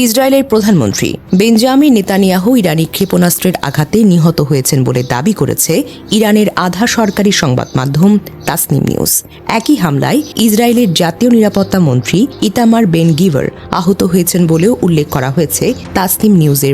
ইসরায়েলের প্রধানমন্ত্রী Benjamin Netanyahu ইরানি ক্ষেপণাস্ত্রের আঘাতে নিহত হয়েছেন বলে দাবি করেছে ইরানের আধা সরকারি সংবাদ মাধ্যম তাসনিম নিউজ। একই হামলায় ইসরায়েলের জাতীয় নিরাপত্তা মন্ত্রী ইতামার বেন গিভার আহত হয়েছেন বলেও উল্লেখ করা হয়েছে তাসনিম নিউজের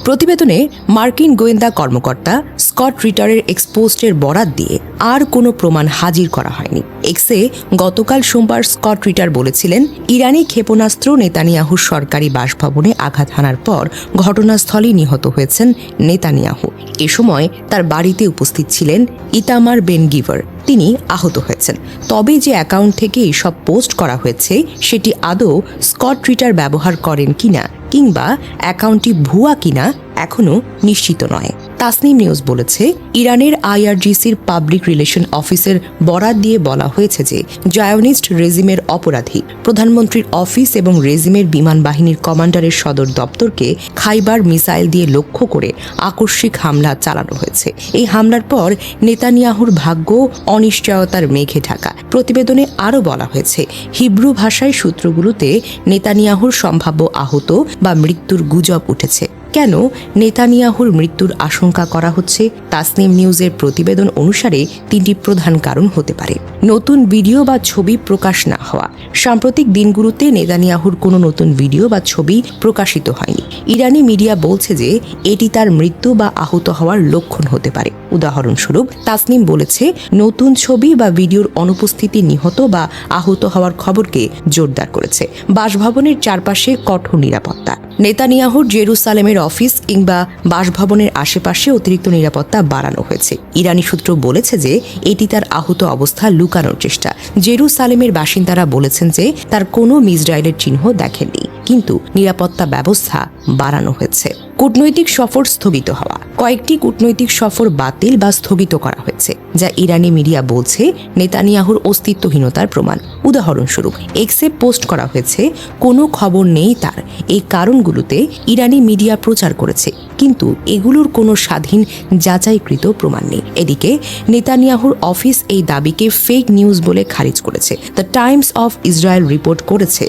প্রতিবেদনে মার্কিন গোয়েন্দা কর্মকর্তা স্কট রিটারের এক্সপোস্টের বরাত দিয়ে আর কোনো প্রমাণ হাজির করা হয়নি। এক্সে গতকাল সোমবার স্কট রিটার বলেছিলেন, ইরানি ক্ষেপণাস্ত্র নেতানিয়াহুর সরকারি বাসভবনে আঘাত হানার পর ঘটনাস্থলেই নিহত হয়েছেন নেতানিয়াহু। এ সময় তার বাড়িতে উপস্থিত ছিলেন ইতামার বেন গিভার। তিনি আহত হয়েছেন। তবে যে অ্যাকাউন্ট থেকে এইসব পোস্ট করা হয়েছে সেটি আদৌ স্কট রিটার ব্যবহার করেন কিনা কিংবা অ্যাকাউন্টটি ভুয়া কিনা এখনও নিশ্চিত নয়। তাসনিম নিউজ বলেছে, ইরানের আইআরজিসির পাবলিক রিলেশন অফিসের বরাত দিয়ে বলা হয়েছে যে জায়োনিস্ট রেজিমের অপরাধী প্রধানমন্ত্রীর অফিস এবং রেজিমের বিমান বাহিনীর কমান্ডারের সদর দপ্তরকে খাইবার মিসাইল দিয়ে লক্ষ্য করে আকস্মিক হামলা চালানো হয়েছে। এই হামলার পর নেতানিয়াহুর ভাগ্য অনিশ্চয়তার মেঘে ঢাকা। প্রতিবেদনে আরও বলা হয়েছে, হিব্রু ভাষায় সূত্রগুলোতে নেতানিয়াহুর সম্ভাব্য আহত বা মৃত্যুর গুজব উঠেছে। কেন নেতানিয়াহুর মৃত্যুর আশঙ্কা করা হচ্ছে? তাসনিম নিউজের প্রতিবেদন অনুসারে তিনটি প্রধান কারণ হতে পারে। নতুন ভিডিও বা ছবি প্রকাশ না হওয়া। সাম্প্রতিক দিনগুলোতে নেতানিয়াহুর কোনো নতুন ভিডিও বা ছবি প্রকাশিত হয়নি। ইরানি মিডিয়া বলছে যে এটি তার মৃত্যু বা আহত হওয়ার লক্ষণ হতে পারে। উদাহরণস্বরূপ, তাসনিম বলেছে, নতুন ছবি বা ভিডিওর অনুপস্থিতি নিহত বা আহত হওয়ার খবরকে জোরদার করেছে। বাসভবনের চারপাশে কঠোর নিরাপত্তা। নেতানিয়াহুর জেরুসালেমের অফিস কিংবা বাসভবনের আশেপাশে অতিরিক্ত নিরাপত্তা বাড়ানো হয়েছে। ইরানি সূত্র বলেছে যে এটি তার আহত অবস্থা লুকানোর চেষ্টা। জেরুসালেমের বাসিন্দারা বলেছেন যে তার কোনো মিসরাইলের চিহ্ন দেখেননি, কিন্তু নিরাপত্তা ব্যবস্থা বাড়ানো হয়েছে। কূটনৈতিক সফর স্থগিত হওয়া। কয়েকটি কূটনৈতিক সফর বাতিল বা স্থগিত করা হয়েছে, যা ইরানি মিডিয়া বলছে নেতানিয়াহুর অস্তিত্বহীনতার প্রমাণ। উদাহরণস্বরূপ, এক্সে পোস্ট করা হয়েছে, কোনো খবর নেই তার। এই কারণগুলোতে ইরানি মিডিয়া প্রচার করেছে, কিন্তু এগুলোর কোনো স্বাধীন যাচাইকৃত প্রমাণ নেই। এদিকে নেতানিয়াহুর অফিস এই দাবিকে ফেক নিউজ বলে খারিজ করেছে। The Times of Israel report করেছে,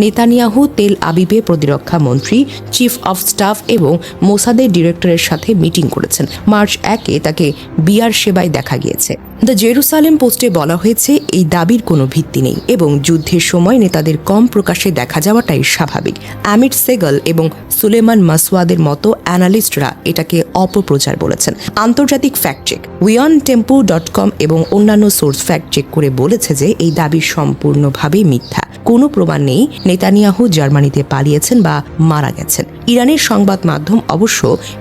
নেতানিয়াহু তেল আবিবে প্রতিরক্ষা মন্ত্রী, চিফ অফ স্টাফ এবং মোসাদের ডিরেক্টরের সাথে মিটিং করেছেন। মার্চ 1 তাকে বিয়ার সেবায় দেখা গিয়েছে। দ্য জেরুসালেম পোস্টে বলা হয়েছে, এই দাবির কোনো ভিত্তি নেই এবং যুদ্ধের সময় নেতাদের কম প্রকাশ্যে দেখা যাওয়াটাই স্বাভাবিক। অ্যামিট সেগল এবং সুলেমান মাসওয়াদের মতো অ্যানালিস্টরা এটাকে অপপ্রচার বলেছেন। আন্তর্জাতিক ফ্যাক্ট চেক WionTempo.com এবং অন্যান্য সোর্স ফ্যাক্ট চেক করে বলেছে যে এই দাবি সম্পূর্ণভাবে মিথ্যা। কোনো প্রমাণ নেই নেতানিয়াহু জার্মানিতে পালিয়েছেন বা মারা গেছেন। ইরানের সংবাদ মাধ্যম অবশ্য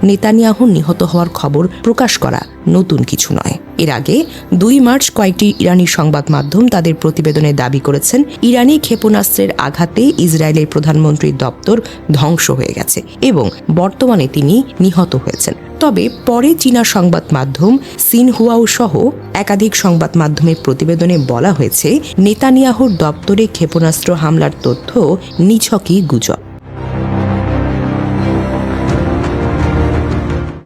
নেতানিয়াহু নিহত হওয়ার খবর প্রকাশ করা নতুন কিছু নয়। এর আগে 2 মার্চ কয়েকটি ইরানি সংবাদ মাধ্যম তাদের প্রতিবেদনে দাবি করেছেন, ইরানি ক্ষেপণাস্ত্রের আঘাতে ইসরায়েলের প্রধানমন্ত্রীর দপ্তর ধ্বংস হয়ে গেছে এবং বর্তমানে তিনি নিহত হয়েছেন। তবে পরে চীনা সংবাদ মাধ্যম সিনহুয়াও সহ একাধিক সংবাদ মাধ্যমের প্রতিবেদনে বলা হয়েছে, নেতানিয়াহুর দপ্তরে ক্ষেপণাস্ত্র হামলার তথ্য নিছকই গুজব।